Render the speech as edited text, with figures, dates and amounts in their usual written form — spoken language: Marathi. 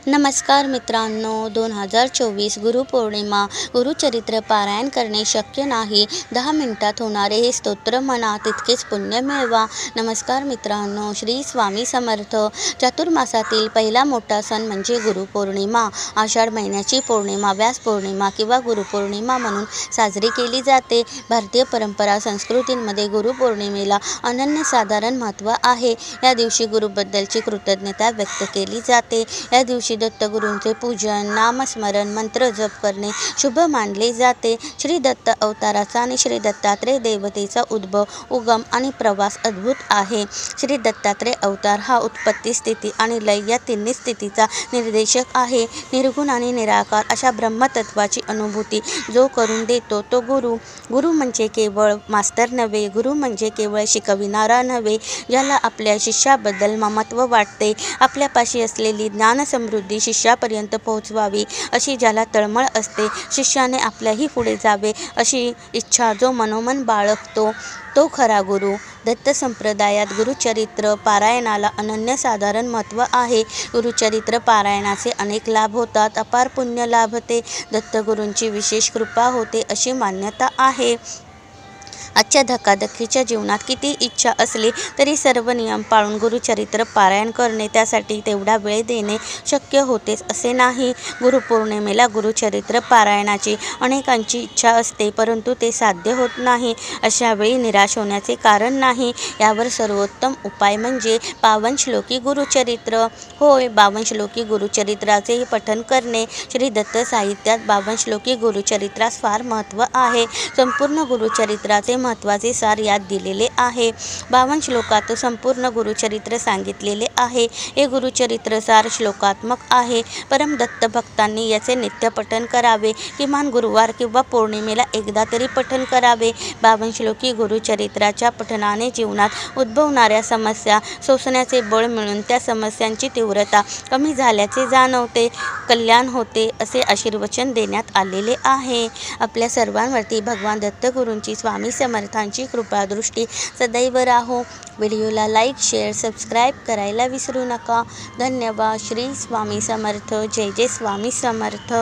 नमस्कार मित्रांनो, 2024 गुरुपौर्णिमा गुरुचरित्र पारायण करणे शक्य नाही. 10 मिनिटात होणारे हे स्तोत्र म्हणा, तितकेच पुण्य मिळवा. नमस्कार मित्रांनो, श्री स्वामी समर्थ. चातुर्मासातील पहिला मोठा सण म्हणजे गुरुपौर्णिमा. आषाढ महिन्याची पौर्णिमा व्यास पौर्णिमा किंवा गुरुपौर्णिमा म्हणून साजरी केली जाते. भारतीय परंपरा संस्कृतींमध्ये गुरुपौर्णिमेला अनन्यसाधारण महत्त्व आहे. या दिवशी गुरुबद्दलची कृतज्ञता व्यक्त केली जाते. या दिवशी दत्तगुरूंचे पूजन, नामस्मरण, मंत्र जप करणे शुभ मानले जाते. श्री दत्त अवताराचा आणि श्री दत्तात्रेय देवतेचा उद्भव, उगम आणि प्रवास अद्भुत आहे. श्री दत्तात्रेय अवतार हा उत्पत्ती, स्थिती आणि लय या तिन्ही स्थितीचा निर्देशक आहे. निर्गुण आणि निराकार अशा ब्रह्मतत्वाची अनुभूती जो करून देतो तो गुरु. गुरु म्हणजे केवळ मास्तर नव्हे, गुरु म्हणजे केवळ शिकविणारा नव्हे, ज्याला आपल्या शिष्याबद्दल ममत्व वाटते, आपल्यापाशी असलेली ज्ञानसमृद्धी शिष्यापर्यंत पोहोचवावी अशी ज्याला तळमळ असते, शिष्याने आपल्याही पुढे जावे अशी इच्छा जो मनोमन बाळगतो, तो खरा गुरु. दत्त संप्रदायात गुरुचरित्र पारायणाला अनन्यसाधारण महत्त्व आहे. गुरुचरित्र पारायणाचे अनेक लाभ होतात. अपार पुण्य लाभते. दत्तगुरूंची विशेष कृपा होते अशी मान्यता आहे. आजच्या धकाधकीच्या जीवनात किती इच्छा असली तरी सर्व नियम पाळून गुरुचरित्र पारायण करणे, त्यासाठी तेवढा वेळ देणे शक्य होतेच असे नाही. गुरुपौर्णिमेला गुरुचरित्र पारायणाची अनेकांची इच्छा असते, परंतु ते साध्य होत नाही. अशा वेळी निराश होण्याचे कारण नाही. यावर सर्वोत्तम उपाय म्हणजे 52 श्लोकी गुरुचरित्र. होय, 52 श्लोकी गुरुचरित्राचे पठण करणे. श्री दत्त साहित्यात 52 श्लोकी गुरुचरित्रास फार महत्त्व आहे. संपूर्ण गुरुचरित्राचे महत्त्वाचे सार यात दिलेले आहे. 52 श्लोकात संपूर्ण गुरुचरित्र सांगितलेले आहे. हे गुरुचरित्र सार श्लोकात्मक आहे. परम दत्त भक्तांनी याचे नित्य पठण करावे. किमान गुरुवार किंवा पौर्णिमेला एकदा तरी पठण करावे. 52 श्लोकी गुरुचरित्राच्या पठणाने जीवनात उद्भवणाऱ्या समस्या सोसण्याचे बळ मिळून त्या समस्यांची तीव्रता कमी झाल्याचे जाणवते, कल्याण होते असे आशीर्वचन देण्यात आलेले आहे. आपल्या सर्वांवरती भगवान दत्तगुरूंची, स्वामी समर्थांची कृपादृष्टी सदैव राहो. व्हिडिओला लाईक, शेअर, सबस्क्राईब करायला विसरू नका. धन्यवाद. श्री स्वामी समर्थ. जय जय स्वामी समर्थ.